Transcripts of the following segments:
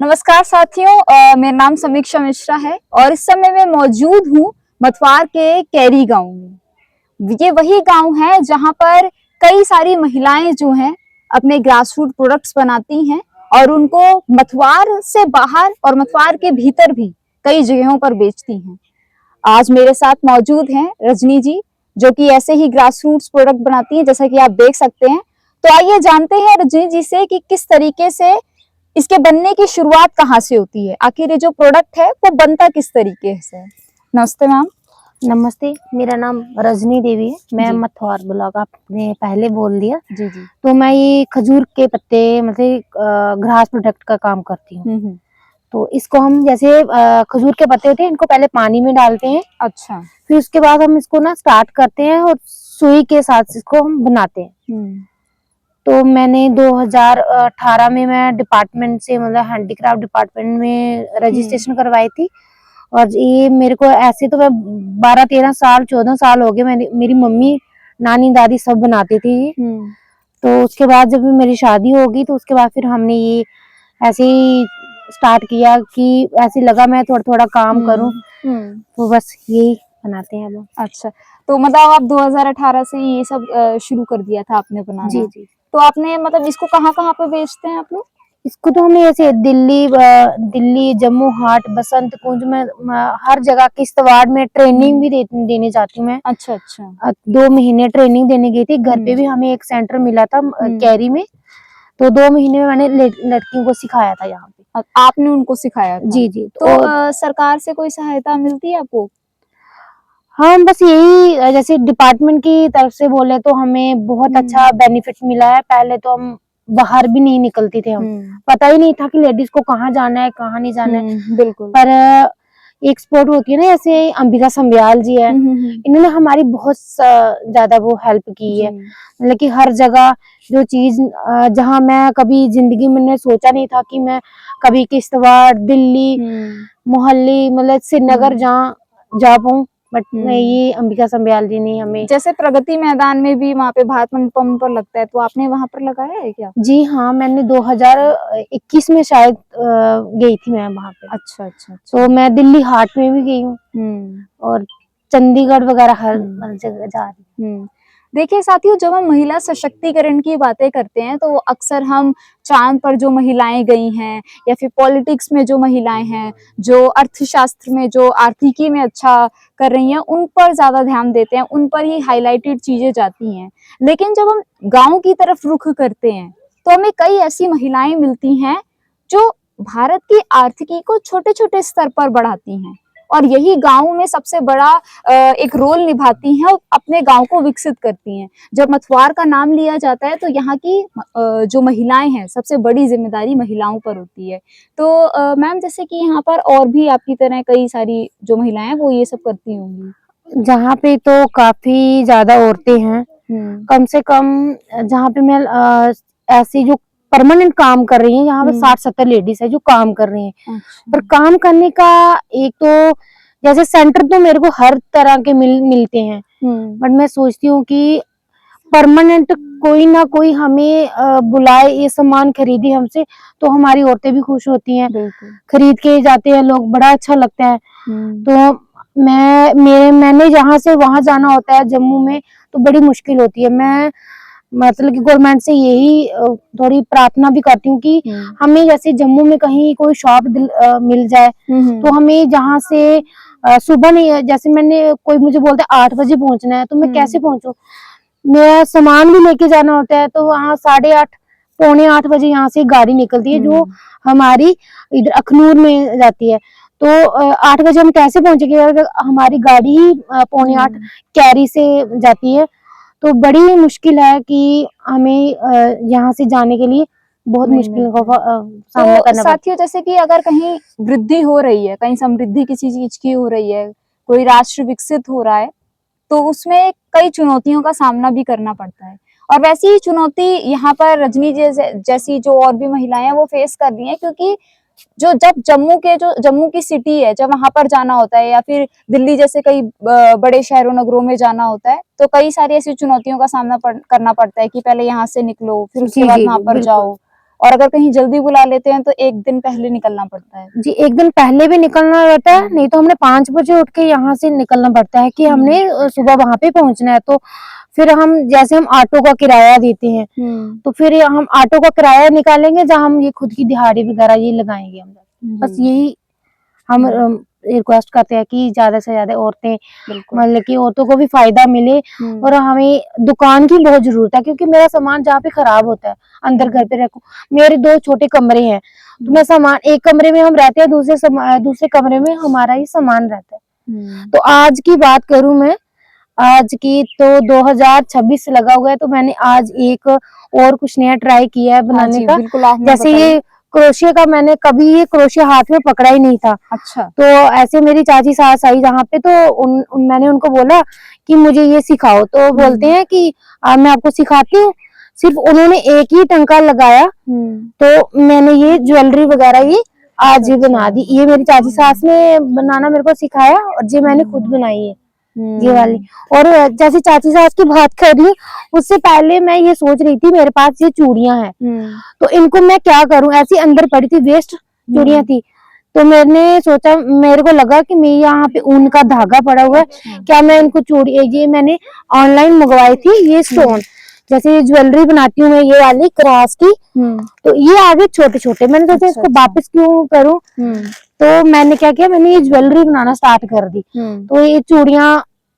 नमस्कार साथियों, मेरा नाम समीक्षा मिश्रा है और इस समय मैं मौजूद हूँ मथुआर के कैरी गांव में। ये वही गांव है जहां पर कई सारी महिलाएं जो हैं अपने ग्रास रूट प्रोडक्ट्स बनाती हैं और उनको मथुआर से बाहर और मथुआर के भीतर भी कई जगहों पर बेचती हैं। आज मेरे साथ मौजूद हैं रजनी जी, जो कि ऐसे ही ग्रास रूट्स प्रोडक्ट बनाती हैं जैसा कि आप देख सकते हैं। तो आइए जानते हैं रजनी जी से कि किस तरीके से इसके बनने की शुरुआत कहाँ से होती है, आखिर ये जो प्रोडक्ट है वो बनता किस तरीके से है। नमस्ते मैम। नमस्ते, मेरा नाम रजनी देवी है। मैं मथुआर ब्लॉक, आपने पहले बोल दिया। जी जी। तो मैं ये खजूर के पत्ते मतलब घास प्रोडक्ट का काम करती हूँ। तो इसको हम जैसे खजूर के पत्ते होते हैं, इनको पहले पानी में डालते हैं। अच्छा। फिर उसके बाद हम इसको ना स्टार्ट करते हैं और सुई के साथ इसको हम बनाते हैं। तो मैंने 2018 में मैं डिपार्टमेंट से मतलब हैंडीक्राफ्ट डिपार्टमेंट में रजिस्ट्रेशन करवाई थी। और ये मेरे को ऐसे तो मैं 12-13 साल 14 साल हो गए, मैंने मेरी मम्मी नानी दादी सब बनाती थी। तो उसके बाद जब मेरी शादी होगी तो उसके बाद फिर हमने ये ऐसे ही स्टार्ट किया कि ऐसे लगा मैं थोड़ा थोड़ा काम करूं। तो बस यही बनाते हैं अब। अच्छा, तो मतलब आप 2018 से ये सब शुरू कर दिया था आपने बनाना। जी जी। तो आपने मतलब इसको कहाँ कहाँ पे बेचते हैं आप लोग? इसको तो हमने ऐसे दिल्ली, जम्मू हाट, बसंत कुंज में हर जगह किश्तवाड़ में ट्रेनिंग भी देने जाती हूँ मैं। अच्छा अच्छा। 2 महीने ट्रेनिंग देने गई थी। घर पे भी हमें एक सेंटर मिला था कैरी में, तो 2 महीने में मैंने लड़कियों को सिखाया था यहाँ पे। आपने उनको सिखाया था? जी जी। तो सरकार से कोई सहायता मिलती है आपको? हाँ, बस यही जैसे डिपार्टमेंट की तरफ से बोले तो हमें बहुत अच्छा बेनिफिट मिला है। पहले तो हम बाहर भी नहीं निकलती थे, हम पता ही नहीं था कि लेडीज को कहाँ जाना है कहाँ नहीं जाना है। बिल्कुल। पर एक स्पोर्ट होती है ना, जैसे अंबिका संबियाल जी है, इन्होंने हमारी बहुत ज्यादा वो हेल्प की है। मतलब कि हर जगह जो चीज जहाँ मैं कभी जिंदगी में ने सोचा नहीं था कि मैं कभी किश्तवाड़, दिल्ली, मोहाली मतलब श्रीनगर जहाँ जा पाऊँ, बट ये अंबिका संबियाल जी ने हमें। जैसे प्रगति मैदान में भी वहाँ पे भारत मंडपम पर लगता है, तो आपने वहाँ पर लगाया है क्या? जी हाँ, मैंने 2021 में शायद गई थी मैं वहाँ पे। अच्छा अच्छा। तो मैं दिल्ली हाट में भी गई हूँ और चंडीगढ़ वगैरह हर जगह जा रही हूँ। देखिए साथियों, जब हम महिला सशक्तिकरण की बातें करते हैं तो अक्सर हम चांद पर जो महिलाएं गई हैं या फिर पॉलिटिक्स में जो महिलाएं हैं, जो अर्थशास्त्र में, जो आर्थिकी में अच्छा कर रही हैं, उन पर ज्यादा ध्यान देते हैं, उन पर ही हाईलाइटेड चीजें जाती हैं। लेकिन जब हम गांव की तरफ रुख करते हैं तो हमें कई ऐसी महिलाएं मिलती हैं जो भारत की आर्थिकी को छोटे छोटे स्तर पर बढ़ाती हैं और यही गांव में सबसे बड़ा एक रोल निभाती हैं और अपने गांव को विकसित करती हैं। जब मथुआर का नाम लिया जाता है तो यहाँ की जो महिलाएं हैं, सबसे बड़ी जिम्मेदारी महिलाओं पर होती है। तो मैम, जैसे कि यहाँ पर और भी आपकी तरह कई सारी जो महिलाएं हैं वो ये सब करती होंगी। जहाँ पे तो काफी ज्यादा औरतें हैं, कम से कम जहाँ पे मैं ऐसी जो परमानेंट काम कर रही है, यहाँ पे 60-70 लेडीज है जो काम कर रही हैं। पर काम करने का एक तो जैसे सेंटर तो मेरे को हर तरह के मिलते हैं, बट मैं सोचती हूँ कि परमानेंट कोई ना कोई हमें बुलाए, ये सामान खरीदे हमसे, तो हमारी औरतें भी खुश होती हैं। खरीद के जाते हैं लोग, बड़ा अच्छा लगता है। तो मैंने जहाँ से वहां जाना होता है जम्मू में, तो बड़ी मुश्किल होती है। मैं मतलब कि गवर्नमेंट से यही थोड़ी प्रार्थना भी करती हूँ कि हमें जैसे जम्मू में कहीं कोई शॉप मिल जाए, तो हमें जहाँ से सुबह नहीं, जैसे मैंने कोई मुझे बोलता है 8 बजे पहुंचना है, तो मैं कैसे पहुंचूं? मेरा सामान भी लेके जाना होता है, तो वहाँ 8:30 पौने 8 बजे यहाँ से गाड़ी निकलती है जो हमारी इधर अखनूर में जाती है। तो 8 बजे हम कैसे पहुंचेंगे अगर हमारी गाड़ी ही पौने 8 कैरी से जाती है? तो बड़ी मुश्किल है कि हमें यहाँ से जाने के लिए बहुत मुश्किल का सामना करना पड़ता है। साथियों, जैसे कि अगर कहीं वृद्धि हो रही है, कहीं समृद्धि किसी चीज की हो रही है, कोई राष्ट्र विकसित हो रहा है, तो उसमें कई चुनौतियों का सामना भी करना पड़ता है। और वैसी ही चुनौती यहाँ पर रजनी जैसी जो और भी महिलाएं हैं वो फेस कर रही हैं, क्योंकि जब जम्मू की सिटी है, जब वहां पर जाना होता है या फिर दिल्ली जैसे कई बड़े शहरों नगरों में जाना होता है, तो कई सारी ऐसी चुनौतियों का सामना करना पड़ता है कि पहले यहाँ से निकलो, फिर उसके बाद वहां पर जाओ, और अगर कहीं जल्दी बुला लेते हैं तो एक दिन पहले निकलना पड़ता है। जी, एक दिन पहले भी निकलना रहता है, नहीं तो हमने 5 बजे उठ के यहाँ से निकलना पड़ता है कि हमने सुबह वहां पे पहुंचना है। तो फिर हम जैसे हम ऑटो का किराया देते हैं, तो फिर हम ऑटो का किराया निकालेंगे, जहाँ हम ये खुद की दिहाड़ी वगैरह ये लगाएंगे हम। बस यही हम रिक्वेस्ट करते हैं कि ज्यादा से ज्यादा औरतें, मतलब कि औरतों को भी फायदा मिले, और हमें दुकान की बहुत जरूरत है, क्योंकि मेरा सामान जहाँ पे खराब होता है अंदर घर पे रखो, मेरे 2 छोटे कमरे हैं, तो मैं सामान, एक कमरे में हम रहते हैं, दूसरे कमरे में हमारा ही सामान रहता है। तो आज की बात करूं मैं, आज की तो 2026 लगा हुआ है, तो मैंने आज एक और कुछ नया ट्राई किया है बनाने का। बिल्कुल, आपने जैसे ये क्रोशिया का, मैंने कभी ये क्रोशिया हाथ में पकड़ा ही नहीं था। अच्छा। तो ऐसे मेरी चाची सास आई जहाँ पे, तो मैंने उनको बोला कि मुझे ये सिखाओ, तो बोलते हैं कि मैं आपको सिखाती हूँ। सिर्फ उन्होंने एक ही टंका लगाया, तो मैंने ये ज्वेलरी वगैरह ये आज ही बना दी। ये मेरी चाची सास ने बनाना मेरे को सिखाया, और ये मैंने खुद बनाई है ये वाली। और जैसे चाची सास की बात कर रही, उससे पहले मैं ये सोच रही थी, मेरे पास ये चूड़ियां हैं, तो इनको मैं क्या करूं, ऐसी अंदर पड़ी थी, वेस्ट चूड़ियां थी। तो मैंने सोचा, मेरे को लगा कि मैं यहाँ पे ऊन का धागा पड़ा हुआ है, क्या मैं इनको ये मैंने ऑनलाइन मंगवाई थी ये स्टोन, जैसे ज्वेलरी बनाती हूँ मैं ये वाली क्रास की, तो ये आगे छोटे छोटे, मैंने सोचा इसको वापस क्यों करूं। तो मैंने क्या किया, मैंने ये ज्वेलरी बनाना स्टार्ट कर दी। तो ये चूड़ियां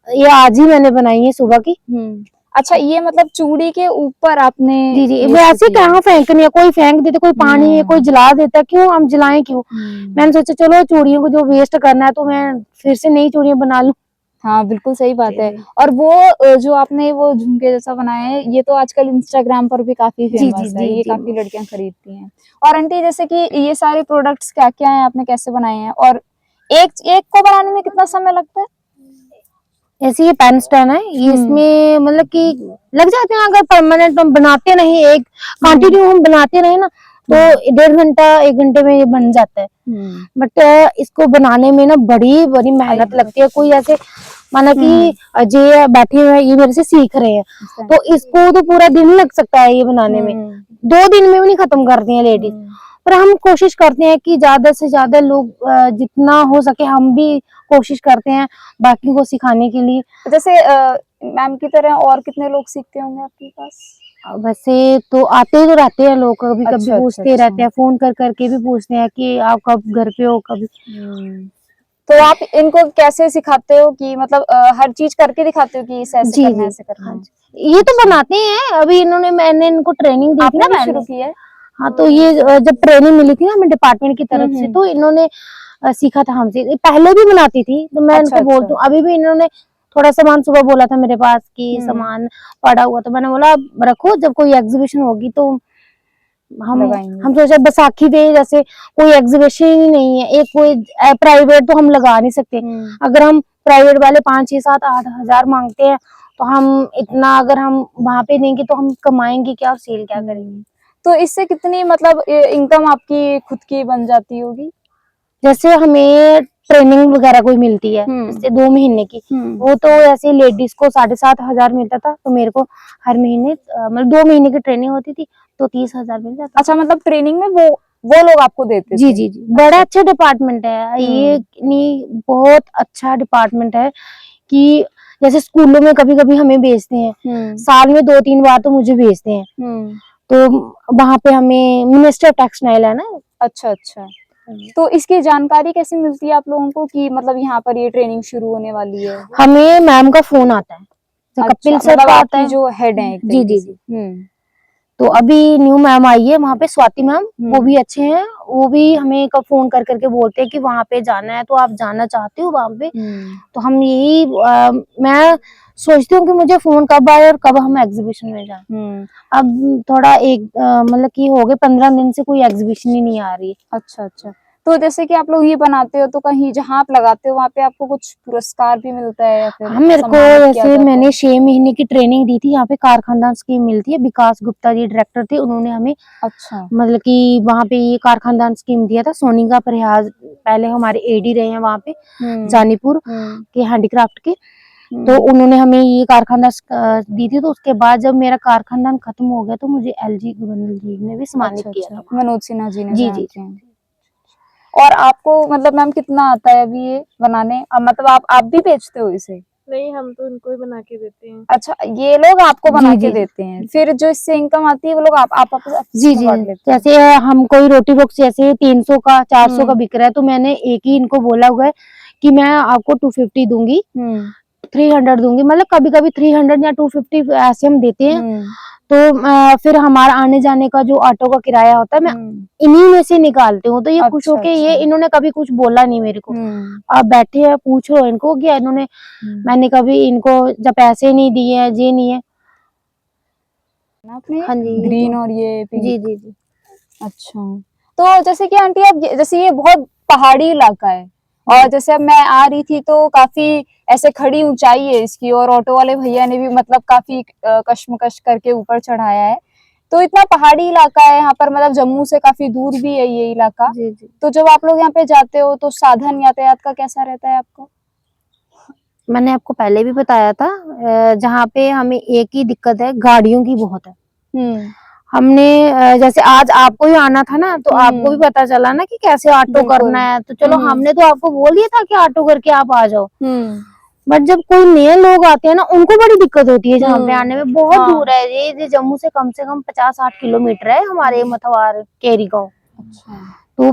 ये आज ही मैंने बनाई है सुबह की। अच्छा, ये मतलब चूड़ी के ऊपर आपने? जी जी, वैसे कहाँ फेंकनी है, कोई फेंक देता, कोई पानी है, कोई जला देता, क्यों हम जलाएं क्यों। मैंने सोचा चलो चूड़ियों को जो वेस्ट करना है, तो मैं फिर से नई चूड़ियां बना लूं। हाँ, बिल्कुल सही बात है। और वो जो आपने वो झुमके जैसा बनाया है, ये तो आजकल इंस्टाग्राम पर भी काफी फेमस है, ये काफी लड़कियां खरीदती हैं। और आंटी, जैसे कि ये सारे प्रोडक्ट्स क्या क्या हैं, आपने कैसे बनाए हैं, और एक को बनाने में कितना समय लगता है? ऐसे ये पेन स्टैंड है, ये इसमें मतलब कि लग जाते हैं, अगर परमानेंट हम बनाते नहीं, एक कंटिन्यू हम बनाते रहे ना, तो 1.5 घंटा 1 घंटे में ये बन जाता है। बट इसको बनाने में ना बड़ी बड़ी मेहनत लगती है। कोई ऐसे माना कि जे बैठे हुए हैं, ये मेरे से सीख रहे हैं, तो इसको तो पूरा दिन लग सकता है ये बनाने में, 2 दिन में भी नहीं खत्म करती हैं लेडीज। पर हम कोशिश करते हैं कि ज्यादा से ज्यादा लोग, जितना हो सके हम भी कोशिश करते हैं बाकी को सिखाने के लिए। जैसे मैम की तरह और कितने लोग सीखते होंगे आपके पास? वैसे तो आते ही तो रहते हैं लोग, कभी कभी पूछते रहते हैं, फोन कर करके भी पूछते हैं कि आप कब घर पे हो कभी। तो आप इनको कैसे सिखाते हो, कि मतलब हर चीज करके दिखाते हो कि इसे ऐसे करना है, ऐसे करना है? ये तो बनाते हैं, अभी मैंने इनको ट्रेनिंग दी थी ना, शुरू की है। हाँ, तो ये जब ट्रेनिंग मिली थी ना हमें डिपार्टमेंट की तरफ से, तो इन्होंने सीखा था हमसे। पहले भी बनाती थी, तो मैं इनको बोलती हूँ, अभी भी इन्होंने थोड़ा सामान सुबह बोला था मेरे पास कि सामान पड़ा हुआ, तो मैंने बोला रखो, जब कोई एग्जीबिशन होगी तो हम सोचा बैसाखी पे जैसे कोई एग्जीबिशन ही नहीं है, एक कोई प्राइवेट तो हम लगा नहीं सकते। अगर हम प्राइवेट वाले 5, 6, 7, 8 हजार मांगते हैं, तो हम इतना अगर हम वहां पे देंगे तो हम कमाएंगे क्या और सेल क्या करेंगे। तो इससे कितनी मतलब इनकम आपकी खुद की बन जाती होगी? जैसे हमें ट्रेनिंग वगैरह कोई मिलती है, जैसे 2 महीने की, वो तो ऐसे लेडीज को 7,500 मिलता था, तो मेरे को हर महीने मतलब 2 महीने की ट्रेनिंग होती थी, तो 30,000 मिल जाता। अच्छा, मतलब ट्रेनिंग में वो लोग आपको देते थे? जी जी जी, बड़ा अच्छा डिपार्टमेंट है ये, नहीं बहुत अच्छा डिपार्टमेंट है कि जैसे स्कूलों में कभी कभी हमें भेजते हैं, साल में 2-3 बार तो मुझे भेजते हैं, तो वहां पे हमें मिनिस्टर टेक्सटाइल है ना। अच्छा अच्छा। तो इसकी जानकारी कैसे मिलती है आप लोगों को, कि मतलब यहाँ पर ये ट्रेनिंग शुरू होने वाली है? हमें मैम का फोन आता है, अच्छा, कपिल सर मतलब का आता है, जो हेड है जी जी जी। तो अभी न्यू मैम आई है वहाँ पे, स्वाति मैम, वो भी अच्छे हैं, वो भी हमें कब फोन कर करके बोलते हैं कि वहाँ पे जाना है, तो आप जाना चाहते हो वहाँ पे। तो हम यही मैं सोचती हूँ कि मुझे फोन कब आए और कब हम एग्जीबिशन में जाएं। अब थोड़ा मतलब कि हो गए 15 दिन से कोई एग्जीबिशन ही नहीं आ रही। अच्छा अच्छा। तो जैसे कि आप लोग ये बनाते हो, तो कहीं जहाँ आप लगाते हो वहाँ पे आपको कुछ पुरस्कार भी मिलता है, या फिर हाँ, मेरे को जैसे मैंने 6 महीने की ट्रेनिंग दी थी, यहाँ पे कारखानदान स्कीम मिलती है, विकास गुप्ता जी डायरेक्टर थे, उन्होंने हमें अच्छा मतलब कि वहाँ पे ये कारखानदान स्कीम दिया था। सोनिका प्रयास पहले हमारे एडी रहे हैं वहाँ पे, जानीपुर के हैंडीक्राफ्ट के, तो उन्होंने हमें ये कारखाना दी थी। तो उसके बाद जब मेरा कारखाना खत्म हो गया तो मुझे एलजी गवर्नर जी ने भी सम्मानित किया था। मनोज सिन्हा जी ने जी बनाया जी किया। और आपको मतलब मैम कितना आता है अभी ये बनाने? मतलब आप भी बेचते हो इसे? नहीं, हम तो उनको ही बना के देते हैं। अच्छा, ये लोग आपको बना जी के जी देते हैं, फिर जो इससे इनकम आती है वो लोग आप जी जी। बांट लेते हैं? जैसे हम कोई रोटी बॉक्स जैसे 300 का 400 का हम्म। बिक रहा है तो मैंने एक ही इनको बोला हुआ है कि मैं आपको 250 दूंगी, 300 दूंगी। मतलब कभी कभी 300 या 250 ऐसे हम देते हैं। तो फिर हमारा आने जाने का जो ऑटो का किराया होता है मैं इन्हीं में से निकालती हूँ। तो ये खुश अच्छा होके ये अच्छा। इन्होंने कभी कुछ बोला नहीं मेरे को। आप बैठे हैं पूछ लो इनको कि इन्होंने मैंने कभी इनको जब पैसे नहीं दिए हैं, ये नहीं है। आपने हाँ जी, ये ग्रीन तो और ये पिंक। जी जी जी। अच्छा, तो जैसे कि आंटी आप जैसे ये बहुत पहाड़ी इलाका है और जैसे अब मैं आ रही थी तो काफी ऐसे खड़ी ऊंचाई है इसकी, और ऑटो वाले भैया ने भी मतलब काफी कश्मकश करके ऊपर चढ़ाया है। तो इतना पहाड़ी इलाका है यहाँ पर, मतलब जम्मू से काफी दूर भी है ये इलाका। जी जी। तो जब आप लोग यहाँ पे जाते हो तो साधन यातायात का कैसा रहता है आपको? मैंने आपको पहले भी बताया था जहाँ पे हमें एक ही दिक्कत है, गाड़ियों की बहुत है। हमने जैसे आज आपको ही आना था ना तो आपको भी पता चला ना कि कैसे ऑटो करना है। तो चलो हमने तो आपको बोल दिया था कि ऑटो करके आप आ जाओ। बट जब कोई नए लोग आते हैं ना उनको बड़ी दिक्कत होती है जहाँ पे आने में। बहुत दूर है ये जम्मू से कम 50-60 किलोमीटर है हमारे मथवार केरी गाँव। तो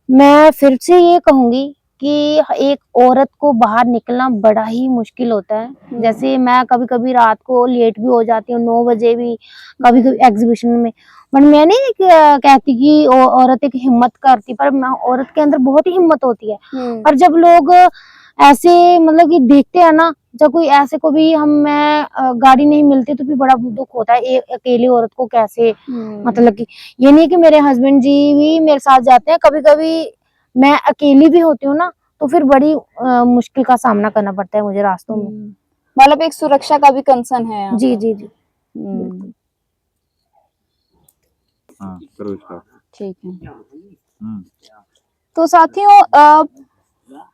मैं फिर से ये कहूंगी कि एक औरत को बाहर निकलना बड़ा ही मुश्किल होता है। जैसे मैं कभी कभी रात को लेट भी हो जाती हूँ, 9 बजे भी कभी कभी एग्जीबिशन में। बट मैं नहीं कहती कि औरत एक हिम्मत करती, पर औरत के अंदर बहुत ही हिम्मत होती है। पर जब लोग ऐसे मतलब कि देखते हैं ना, जब कोई ऐसे को भी मैं गाड़ी नहीं मिलती तो भी बड़ा दुख होता है एक अकेली औरत को कैसे। मतलब कि ये नहीं कि मेरे हस्बैंड जी भी मेरे साथ जाते हैं, कभी कभी मैं अकेली भी होती हूँ ना तो फिर बड़ी मुश्किल का सामना करना पड़ता है मुझे रास्तों में। मतलब एक सुरक्षा का भी कंसर्न है। जी जी जी। हाँ, करो इसका। ठीक है। तो साथियों,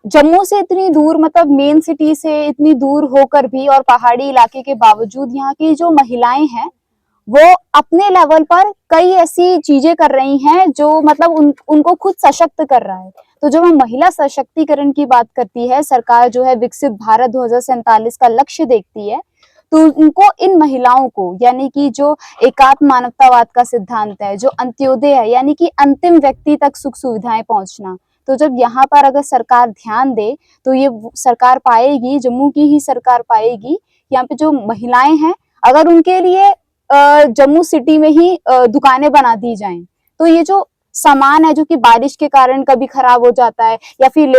जम्मू से इतनी दूर, मतलब मेन सिटी से इतनी दूर होकर भी और पहाड़ी इलाके के बावजूद यहाँ की जो महिलाएं हैं वो अपने लेवल पर कई ऐसी चीजें कर रही हैं जो मतलब उनको खुद सशक्त कर रहा है। तो जब हम महिला सशक्तिकरण की बात करती है, सरकार जो है विकसित भारत 2047 का लक्ष्य देखती है, तो उनको इन महिलाओं को, यानी कि जो एकात्म मानवतावाद का सिद्धांत है, जो अंत्योदय है यानी कि अंतिम व्यक्ति तक सुख सुविधाएं पहुंचना, तो जब यहाँ पर अगर सरकार ध्यान दे तो ये सरकार पाएगी, जम्मू की ही सरकार पाएगी, यहाँ पे जो महिलाएं हैं अगर उनके लिए जम्मू सिटी में ही दुकानें बना दी जाएं तो ये जो सामान है जो कि बारिश के कारण कभी खराब हो जाता है या फिर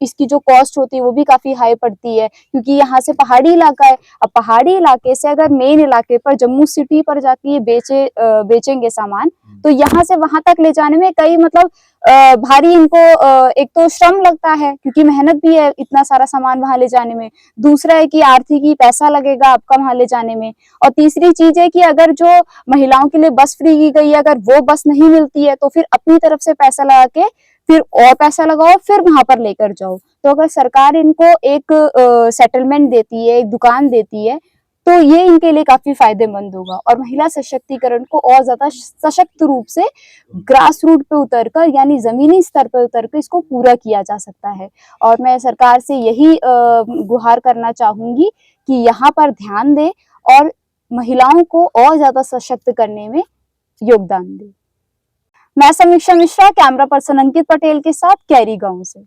इसकी जो कॉस्ट होती है वो भी काफी हाई पड़ती है क्योंकि यहाँ से पहाड़ी इलाका है। अब पहाड़ी इलाके से अगर मेन इलाके पर जम्मू सिटी पर जाके ये बेचेंगे सामान तो यहाँ से वहां तक ले जाने में कई मतलब भारी इनको एक तो श्रम लगता है क्योंकि मेहनत भी है इतना सारा सामान वहां ले जाने में, दूसरा है कि आर्थिक ही पैसा लगेगा आपका वहां ले जाने में, और तीसरी चीज है कि अगर जो महिलाओं के लिए बस फ्री की गई है अगर वो बस नहीं मिलती है तो फिर अपनी तरफ से पैसा लगा के फिर और पैसा लगाओ फिर वहां पर लेकर जाओ। तो अगर सरकार इनको एक सेटलमेंट देती है, एक दुकान देती है तो ये इनके लिए काफी फायदेमंद होगा और महिला सशक्तिकरण को और ज्यादा सशक्त रूप से ग्रास रूट पे उतरकर यानी जमीनी स्तर पर उतरकर इसको पूरा किया जा सकता है। और मैं सरकार से यही गुहार करना चाहूंगी कि यहाँ पर ध्यान दे और महिलाओं को और ज्यादा सशक्त करने में योगदान दे। मैं समीक्षा मिश्रा, कैमरा पर्सन अंकित पटेल के साथ कैरी गांव से।